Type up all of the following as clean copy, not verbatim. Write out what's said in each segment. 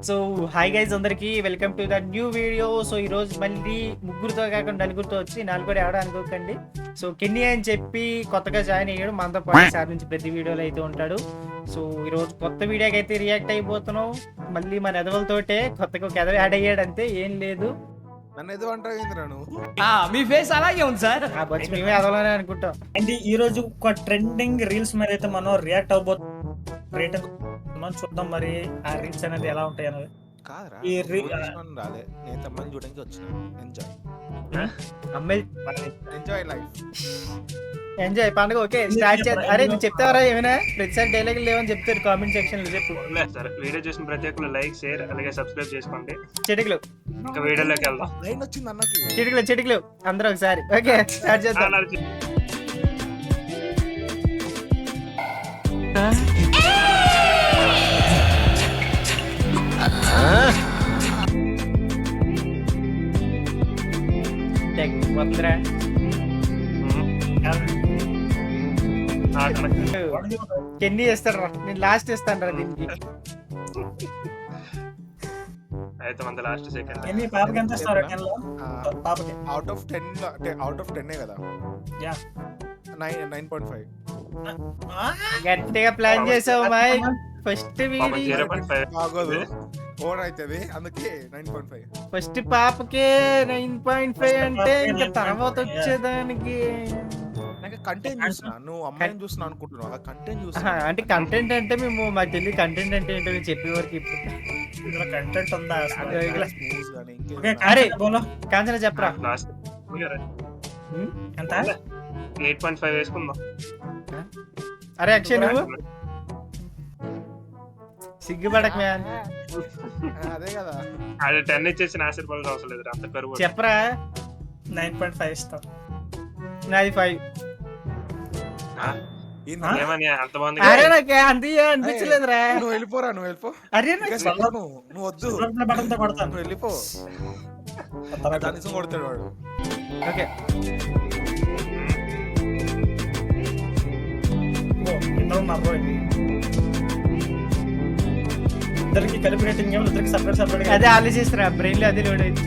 So hi guys అందరికి welcome to the new video. So ఈ రోజు మళ్ళీ ముగ్గురుతో కాకుండా నలుగురితో వచ్చి నలుగురు ఎవడో అనుకోకండి. సో కెన్నీ అని చెప్పి కొత్తగా జాయిన్ అయ్యాడు, మనతో పాటు సార్ నుంచి ప్రతి వీడియోలో అయితే ఉంటాడు. సో ఈ రోజు కొత్త వీడియోకి అయితే రియాక్ట్ అయిపోతున్నాం. మళ్ళీ మన ఎదవలతోటే కొత్తగా ఒక ఎదవ యాడ్ అయ్యాడు, అంతే, ఏం లేదు. నన్ను ఏదో అంటావు మీ ఫేస్ అలాగే ఉంది సార్. ఆ బచ్చి మేమే ఎదవలోనే అనుకుంటాం. అండ్ ఈ రోజు ఒక ట్రెండింగ్ రీల్స్ మీద అయితే మనం రియాక్ట్ అవబోతున్నాం. చూద్దాం మరి ఆ రీల్స్ అనేది ఎలా ఉంటాయి అనేది. కాదురా, ఈ రాలే, నేను తమ్మని చూడడానికి వచ్చిన. ఎంజాయ్ అమ్మాయి ఎంజాయ్ లైఫ్, ఎంజాయ్ పండుగ. ఓకే స్టార్ట్ చేద్దాం. అరే నువ్వు చెప్తావరా ఏమైనా? ప్రతిసారి డైలాగ్ లేవని చెప్తారు కామెంట్ సెక్షన్ లో, చెప్పు. సరే, వీడియో చూసిన ప్రతి ఒక్కరు లైక్, షేర్, అలాగే సబ్స్క్రైబ్ చేసుకోండి. చిటికలు ఇంకా వీడియోలోకి వెళ్దాం. లైన్ వచ్చింది అన్నకి. చిటికలు అందరూ ఒకసారి. ఓకే స్టార్ట్ చేద్దాం. వద్దురా. కెన్నీ చేస్తాడు రా, నేను లాస్ట్ ఇస్తాను రా దీనికి. అయితే మన లాస్ట్ సెకండ్. ఎన్ని పాపకి ఎంత ఇస్తారు? పాపకి అవుట్ ఆఫ్ 10 కదా. యా 9.5. గట్టిగా ప్లాన్ చేసావు మై. ఫస్ట్ వీడియో 0.5 బాగోదు, ఓవర్ అవుతుంది, అందుకే 9.5. ఫస్ట్ పాపకే 9.5 అంటే ఇంకా తర్వాత వచ్చేదానికి నాకు కంటెంట్ చూస్తున్నా, నువ్వు అమ్మాయిని చూస్తున్నా అనుకుంటున్నావు. అలా కంటెంట్ చూస్తున్నా. అంటే కంటెంట్ అంటే మేము మాకు తెలియదు కంటెంట్ అంటే ఏంటో చెప్పే వరకు. ఇప్పుడు ఇందులో కంటెంట్ ఉందా అసలు? స్మూత్ గానీ ఓకే, ఇంకేం అరే. బోలో కాంచన చెప్పరా. లాస్ట్ ఎంత? 8.5 వేసుకుందాం. అరే అక్షయ్ నువ్వు సిగ్గుపడక మ్యాన్. అదే కదా. అది 10 ఇచ్చేసి ఆశీర్వాదాలు అవసరం లేదు, అంత కరువు. చెప్పరా. 9.5 ఇస్తాం. నాది 5. ఏమని అంత బాగుంది. అరే నాకు అంత అనిపించలేదురా. నువ్వు వెళ్ళిపోరా, నువ్వు వెళ్ళిపో. అరే ఇంకా చెప్పను, నువ్వు వద్దు, బటన్తో కొడతాను. నువ్వు వెళ్ళిపో. కనీసం కొడతాడు వాడు. ఓకే ఇద్దరికి కలిపి రేటింగ్ ఏమో, ఇద్దరికి సపరేట్ అదే ఆలోచిస్తున్నా, బ్రెయిన్ లో అదే లోడ్ అయింది.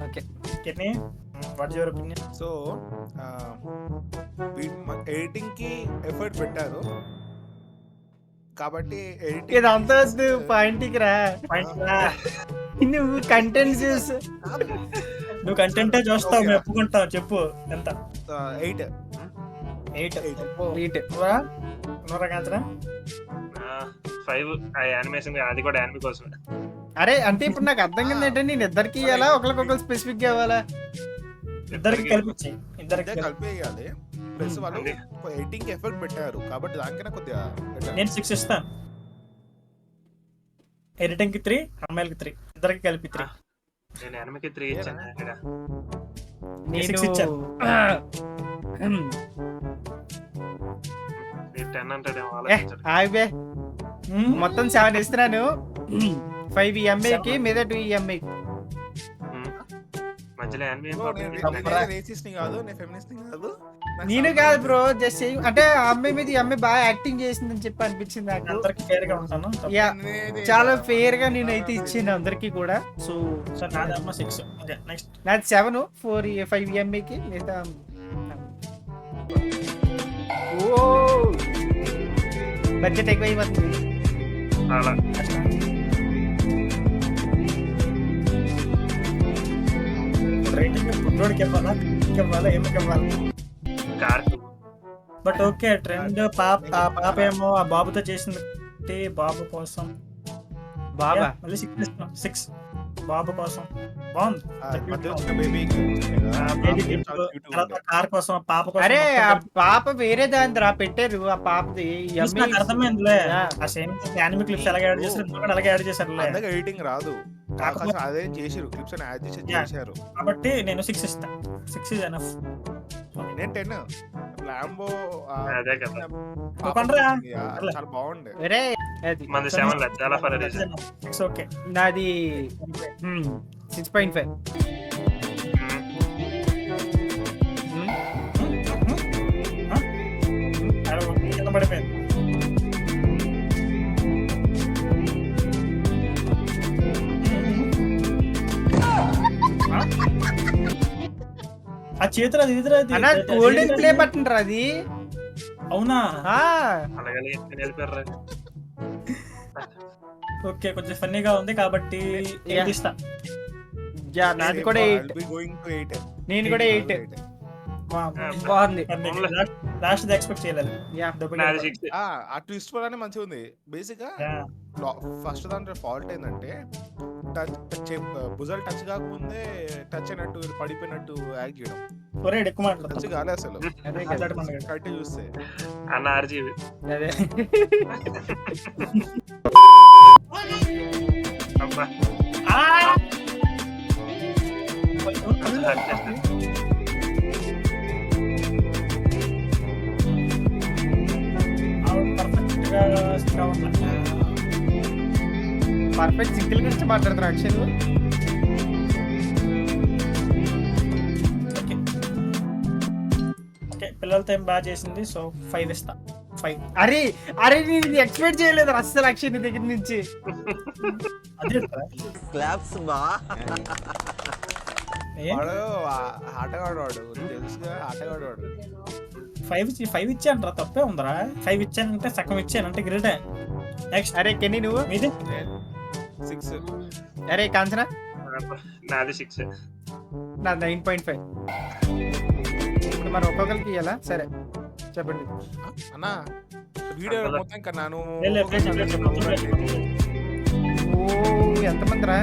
Okay what your opinion? So editing కి ఎఫర్ట్ పెట్టారు కాబట్టి ఎడిటింగ్ ఇదంతా వద్దు, పాయింట్కి రా. నువ్వు కంటెంట్ చూసు. నువ్వు కంటెంటే చూస్తావు, మేము ఒప్పుకుంటావు. చెప్పు ఎంత? 8. 8 కాంచనా 5. యానిమేషన్ అది కూడా యానిమే కోసమే. అరే అంటే ఇప్పుడు నాకు అర్థం కాదు ఏంటంటే నేను ఇద్దరికి ఇవ్వాలా, ఒకరికొకరు స్పెసిఫిక్ గా ఇవ్వాలా? ఇద్దరికి కలిపించి ఇద్దరికి కలిపి వేయాలి. ప్లస్ వాళ్ళు ఎడిటింగ్ కి ఎఫర్ట్ పెట్టారు కాబట్టి దానికన్నా కొద్దిగా better. నేను 6 ఇస్తాను. ఎడిటింగ్ కి 3, అమ్మాయిలకి 3, ఇద్దరికి కలిపి 3. నేను యానిమేకి 3 ఇచ్చాను. ఇక్కడ నేను 6 ఇచ్చాను. మీరు 10 అంటాడేమో ఆలోచించాడు. ఆగిపోయి మొత్తం 7 ఇస్తున్నాను. 5 ఈ అమ్మాయికి, మీద 2 ఈ అమ్మాయికి. మధ్యలో యానిమే Bro, నేను racist ని కాదు, నేను feminist ని కాదు. నేను కాదు బ్రో, జస్ట్ అంటే ఆ అమ్మాయి మీద ఈ అమ్మాయి బాగా యాక్టింగ్ చేసిందని చెప్పి అనిపించింది నాకు. అందరికి ఫేర్ గా ఉంటాను. యా చాలా ఫెయిర్ గా నేనైతే ఇచ్చింది అందరికి కూడా. సో సార్ నాదమ్మ 6. Okay next. నాది 7, 4 5 ఈ అమ్మాయికి, మిగతా ఓ బడ్జెట్ ఎక్కువ అయిపోతుంది. అలా రేటింగ్ ఫుడ్రోడ్కి ఇవ్వాలా, ఏమికి ఇవ్వాలి? Car but okay trend. పాప ఏమో ఆ బాబుతో చేసింది, బాబు కోసం. బాబా మళ్ళీ 6 ఇస్తున్నాం. 6 బాబు కోసం బాగుంది. మధ్య వచ్చిన baby కి ఆ చాలా baby cute gift, గా తర్వాత ఉండే. కార్ కోసం, పాప కోసం. అరే ఆ మొత్తం పాప వేరే దాని రా పెట్టారు. ఆ పాపది ఈ కలిపి నాకు అమ్మాయి అర్థమైందిలే. యా. ఆ సేమ్ యానిమే క్లిప్స్ ఎలాగ యాడ్ చేశారు, ఇందులో కూడా అలాగే యాడ్ చేశారులే. అందగా ఎడిటింగ్ రాదు, కాకపోతే- అదే చేసిరు, క్లిప్స్ అని యాడ్ చేసి Yeah. చేశారు. కాబట్టి నేను 6 ఇస్తాను. 6 ఇస్ ఎనఫ్. నేను 10. ల్యాంబో అదే కదా. పండ్రా. చాలా బాగుండే. వేరే అది మంది 7 చాలా ఫర్ 6 ఓకే. నాది 6.5. కింద పడిపోయింది. చేతిలో అది ఇదిరా అది. అన్న అది గోల్డెన్ ఏంటది? ప్లే బటన్ రా అది. అవునా? ఆ అలాగే వెళ్ళిపోయారు. ఓకే, కొంచెం ఫన్నీగా ఉంది కాబట్టి 8 ఇస్తా. యా నాది కూడా 8. Going to 8. నేను కూడా 8. వా, బాగుంది. లాస్ట్ ఎక్స్పెక్ట్ చేయలేదు. యా నాది 6. ఆ ట్విస్ట్ వల్లనే మంచిగా ఉంది. బేసిక్ గా యా. ఫస్ట్ దాంట్లో ఫాల్ట్ ఏంటంటే భుజాలు టచ్ కాకముందే టచ్ అయినట్టు వీళ్ళు పడిపోయినట్టు యాక్ట్ చేయడం. ఒరే ఎక్కువ టచ్ మాట్లాడుతుంది. కాలే అసలు అదే కదా. మాట్లాడమన్నాడు. కరెక్ట్ చూస్తే అన్న ఆర్జీవి. అదే అబ్బా ఆ! హర్ట్ చేస్తా. అవును, perfect గా stick అవ్వట్లే. పర్ఫెక్ట్ సింగిల్ గురించి మాట్లాడుతున్నా అక్షయ్ నువ్వు. ఓకే. ఓకే, పిల్లలతో ఏం బాగా చేసింది. సో 5 ఇస్తా. 5. అరే అరే నేను ఎక్స్పెక్ట్ చేయలేదు అస్సలు అక్షయ్ నీ దగ్గర నుంచి. అదే ఏ? వాడు ఆటగాడు వాడు తెలుసుగా ఆటగాడు వాడు. 5 ఇచ్చాను తప్పే ఉందరా. 5 ఇచ్చానంటే సగం ఇచ్చాను అంటే గ్రేటే. నెక్స్ట్ అరే కెన్నీ నువ్వు. మీది 6. అరే కాంచనా నాది 6. నా 9.5. ఇప్పుడు మరి ఒక్కొక్కరికి ఇవ్వాలా? సరే చెప్పండి. అన్నా వీడియో మొత్తం ఇంకా నాను లే, ఓ ఎంతమంది రా?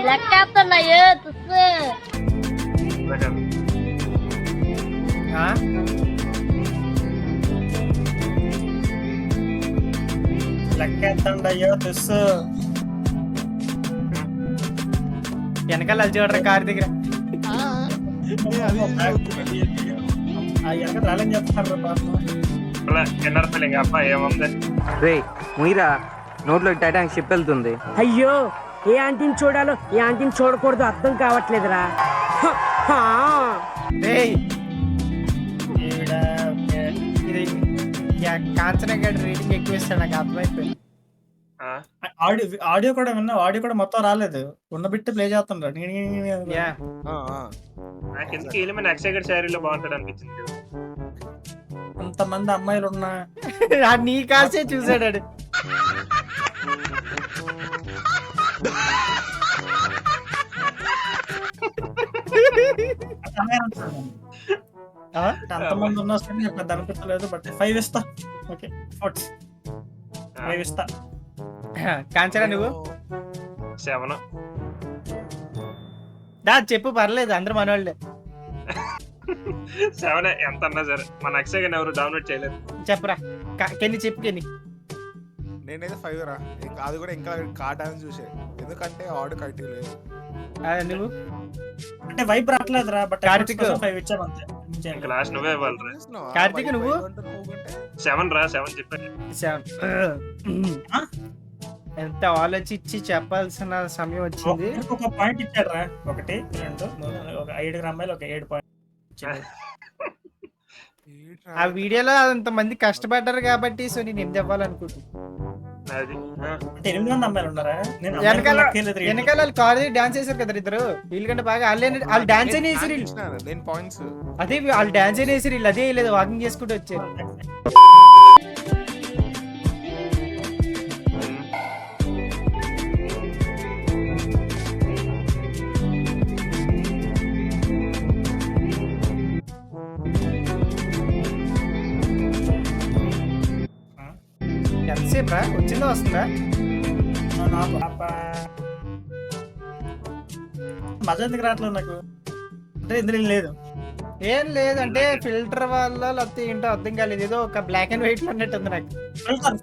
లెక్కేస్తున్నాయే తుస్సు. ఆ? లెక్కేస్తండి అయ్యో తెలుసు. వెనకాల అది చూడరా కారు దగ్గర. ఆ ఎక్కడ రాలని చెప్తున్నారు పాపం. ఎన్నర్ ఫీలింగ్ అబ్బా ఏముంది. రే ముయిరా, నోట్లో టైటానిక్ షిప్ వెళ్తుంది. అయ్యో, ఏ ఆంటీని చూడాలో ఏ ఆంటీని చూడకూడదు అర్థం కావట్లేదురా. డేయ్ ఈవిడ ఓకే. ఇది కాంచన గడి రేటింగ్ ఎక్కువ ఇస్తాడు నాకు అర్థమైపోయింది. ఆ, ఆడియో కూడా విన్నా. ఆడియో కూడా మొత్తం రాలేదు. ఉన్న బిట్టు ప్లే చేస్తుండ్రు. యా నాకు ఎందుకు ఎలిమెంట్ అక్షయ్ శారీలో బాగుంటాడు అనిపించింది. అంతమంది అమ్మాయిలు ఉన్నా నీ కాసే చూసాడు ఆడు. ఆ? అంతమంది ఉన్నా సరే నాకు పెద్ద అనిపించలేదు. బట్ 5 ఇస్తా. ఓకే 5 ఇస్తా. కాంచన నువ్వు 7. దా చెప్పు పర్లేదు అందరూ మనోళ్ళే. 7 ఎంత అన్నా సరే మన అక్షయ్ గారిని ఎవరు డౌన్లోడ్ చేయలేదు. చెప్పరా కెన్ని చెప్పు కెన్ని. నేనైతే 5 రా. ఇంకా అది కూడా ఇంకా కాటాలని చూసే, ఎందుకంటే ఆడు కరెక్ట్ లేదు. నువ్వు అంటే వైపు రావట్లేదురా. బట్ కార్తీక్. 5 ఇచ్చాం అంతే. ఇంకా లాస్ట్ నువ్వే ఇవ్వాలి. కార్తీక్ నువ్వు? 7 రా. 7 చెప్పాను. 7. ఎంత ఆలోచించి చెప్పాల్సిన సమయం వచ్చింది. ఒక పాయింట్ ఇచ్చాడు రా. 1 2 3 ఒక 5 అమ్మాయిలు ఒక 7 పాయింట్ ఇచ్చాడు. ఆ వీడియోలో అంత మంది కష్టపడ్డారు కాబట్టి సో నేను ఏం చెప్పాలనుకుంటున్నాను. అది అంటే 8 మంది అమ్మాయిలు ఉన్నారా? నేను వెనకాల అమ్మాయిలు లెక్కలేదు. వెనకాల వాళ్ళు కాలేజ్ డాన్స్ చేశారు కదా ఇద్దరు. వీళ్ళకంటే బాగా వాళ్ళు డాన్స్ అయినా వేసారు వీళ్ళు. నేను పాయింట్స్ అదే వాళ్ళు డాన్స్ అయినా వేసారు వీళ్ళు. అదే లేదు వాకింగ్ చేసుకుంటూ వచ్చారు. ఎంతసేపు రా వచ్చిందా వస్తుందా? నాకు మజా ఎందుకు రావట్లేదు నాకు. అంటే ఇందులో ఏం లేదు. ఏం లేదంటే ఫిల్టర్ వల్ల లేకపోతే ఏంటో అర్థం కాలేదు. ఏదో ఒక బ్లాక్ అండ్ వైట్ అన్నట్టు ఉంది నాకు.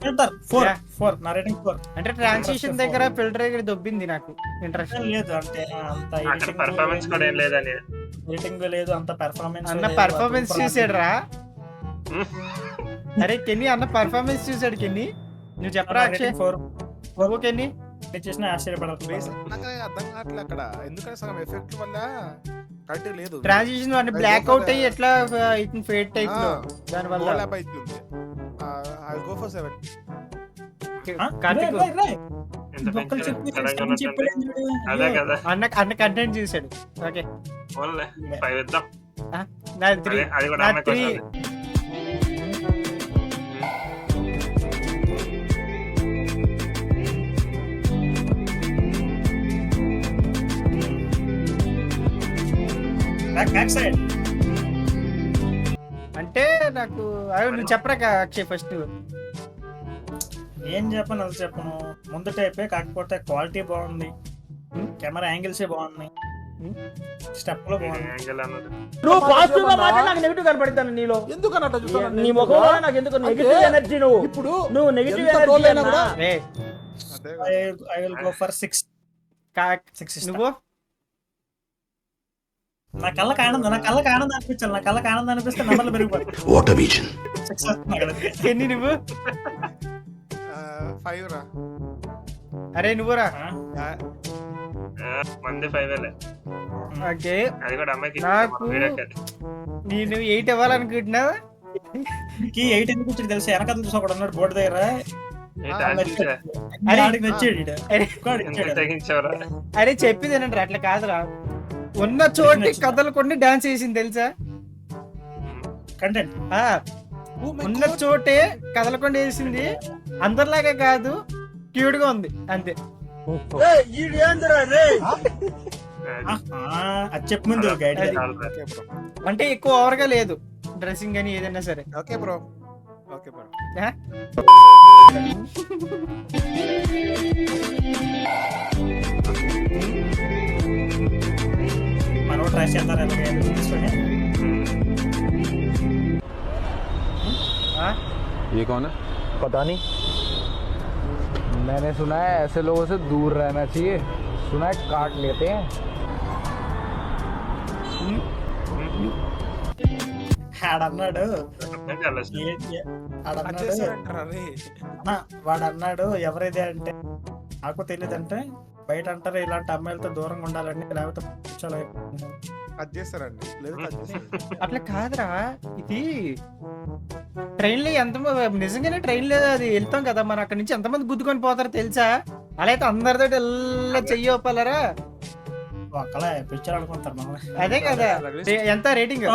ఫిల్టర్ 4 నా రేటింగ్ 4. అంటే ట్రాన్సిషన్ దగ్గర ఫిల్టర్ దగ్గర దొబ్బింది నాకు ఇంట్రెస్ట్. లేదు అంటే అంత అక్కడ పర్ఫార్మెన్స్ కూడా ఏం లేదని. ఎడిటింగ్ లేదు, అంత పెర్ఫార్మెన్స్ అన్న పర్ఫార్మెన్స్ చూసాడు రా. అరే కెన్నీ అన్న పర్ఫార్మెన్స్ చూసాడు. కెన్నీ నువ్వు చెప్పరా అక్షయ్. 4 నువ్వు కెన్నీ చేసిన ఆశ్చర్యపడదు. నాకు అర్థం కావట్లేదు అక్కడ, ఎందుకంటే సగం ఎఫెక్ట్ వల్ల కరెక్ట్ లేదు. ట్రాన్సిషన్ వాడిని బ్లాక్ అవుట్ అయ్యి ఎట్లా ఫేడ్ టైప్ లో దాని వల్ల. ఓవర్లాప్ అవుతుంది. I go for 7. కార్తీక్ ఎంత పెంచారు. అదే కదా. అన్న కంటెంట్ చూసాడు. ఓకే 5 ఇద్దాం. నాది 3 అది కూడా నాది అమ్మాయికి 3 వస్తుంది. బ్యాక్ సైడ్ అంటే నాకు నువ్వు చెప్పరా అక్షయ్ ఫస్ట్. ఏం చెప్పను అది చెప్పను ముందు టైపే, కాకపోతే క్వాలిటీ బాగుంది, కెమెరా యాంగిల్స్ బాగున్నాయి, స్టెప్ లో బాగుంది. యాంగిల్ అన్నది నువ్వు పాజిటివ్ గా మాట్లాడి నాకు నెగిటివ్ కనపడుతాను నీలో. నీ ముఖంలో నాకు ఎందుకు నెగిటివ్ ఎనర్జీ? నువ్వు నెగిటివ్ ఎనర్జీ అన్నా. రే అదే ఐ విల్ గో ఫర్ 6. నువ్వు నా కళ్ళకి ఆనందం అనిపించాలి, నా కళ్ళకి ఆనందం అనిపిస్తే నెంబర్లు పెరిగిపోయి ఎన్ని నువ్వు? 5 రా. అరే నువ్వురా. మంది 5 ఓకే అది కూడా అమ్మాయికి నాకు- వీడియోకి. నేను 8 ఇవ్వాలనుకుంటున్నావా? 8 ఎందుకు వచ్చి తెలుసు, వెనకాల చూసి ఒకడు ఉన్నాడు బోర్డు దగ్గర, అరే. ఆడికి నచ్చాడు ఈడు. అరే వాడు ఎంత ఇచ్చాడు. తెగించావురా? అరే చెప్పింది ఏంటంటే అట్లా కాదురా, ఉన్న చోటి కదలకుండా డాన్స్ చేసింది తెలుసా? కంటెంట్ ఆ, ఉన్న చోటే కదలకుండా వేసింది, అందరిలాగా కాదు, క్యూట్ గా ఉంది అంతే. అది చెప్పు ముందు గైడ్. చాలురా. Okay bro. అంటే ఎక్కువ ఓవర్గా లేదు డ్రెస్సింగ్ అని ఏదైనా సరే. Okay bro. Okay bro. ఆ? మనం ట్రై చేద్దాం తీసుకొని. ఆ? ये कौन है? पता नहीं, मैंने सुना है ऐसे लोगों से दूर रहना चाहिए, सुना है काट लेते हैं। ఆడన్నాడు చాలా ఇష్టం. ఆడన్నాడు వచ్చేసారంటారా రే? వాడు అన్నాడు ఎవరిది అంటే నాకు తెలియదు అంటే, బయట అంటారు ఇలాంటి అమ్మాయిలతో దూరంగా ఉండాలని, లేకపోతే పిచ్చోళ్ళు అయిపోతారు. కట్ చేస్తారండి, లేదు కట్ చేస్తారు. అట్లా కాదురా, ఇది ట్రైన్ లో ఎంత నిజంగానే ట్రైన్ లో అది వెళ్తాం కదా, మనం అక్కడ నుంచి ఎంతమంది గుద్దుకొని పోతారో తెలుసా? అలా అయితే అందరితో ఎలా చెయ్యొప్పలరా? ఒకలా పిచ్చోళ్ళు అనుకుంటారు మనం. అదే కదా. ఎంత రేటింగ్?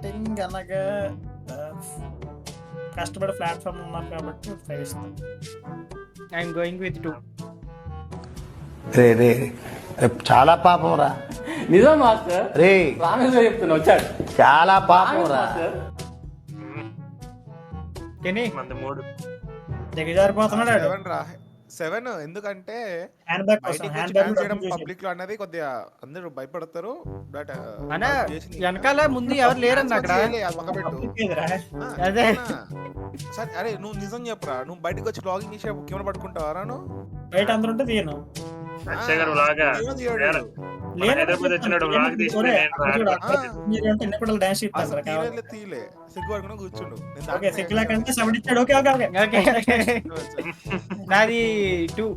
రేటింగ్ అనగా కష్టపడి ప్లాట్ఫామ్ ఉన్నారు కాబట్టి 5 ఇస్తాను. I'm going with 2. రే రే చాలా పాపం రా, నిజం మాస్టర్, రే రామేశ్వర చెప్తున్నా వచ్చాడు. చాలా పాపం రా. కెనీ మంది 3 దిగజారిపోతున్నాడు 7 రా. 7 ఎందుకంటే హ్యాండ్ బ్యాగ్ కోసం. బయటికి హ్యాండ్ వచ్చి బ్యాగ్ డాన్స్ చేయడం పబ్లిక్ లో అనేది కొద్దిగా అందరూ భయపడతారు. బట్ అన్నా వెనకాల ముందు ఎవరు లేరన్న అక్కడ. అదే. సరే అరే నువ్వు నిజం చెప్పరా, నువ్వు బయటకు వచ్చి బ్లాగింగ్ చేసే కెమెరా పట్టుకుంటావరా? నువ్వు బయట అందరూ ఉంటే తీయను. అక్షయ్ గారు లాగా హైదరాబాద్ వచ్చినాడు వ్లాగ్ తీసుకుని నేను డాన్స్ తీలే సిగ్గు పడుకుని కూర్చుండు. ఓకే సిక్కులా కంటే 7 ఇచ్చాడు. ఓకే ఓకే ఓకే ఓకే నాది 2.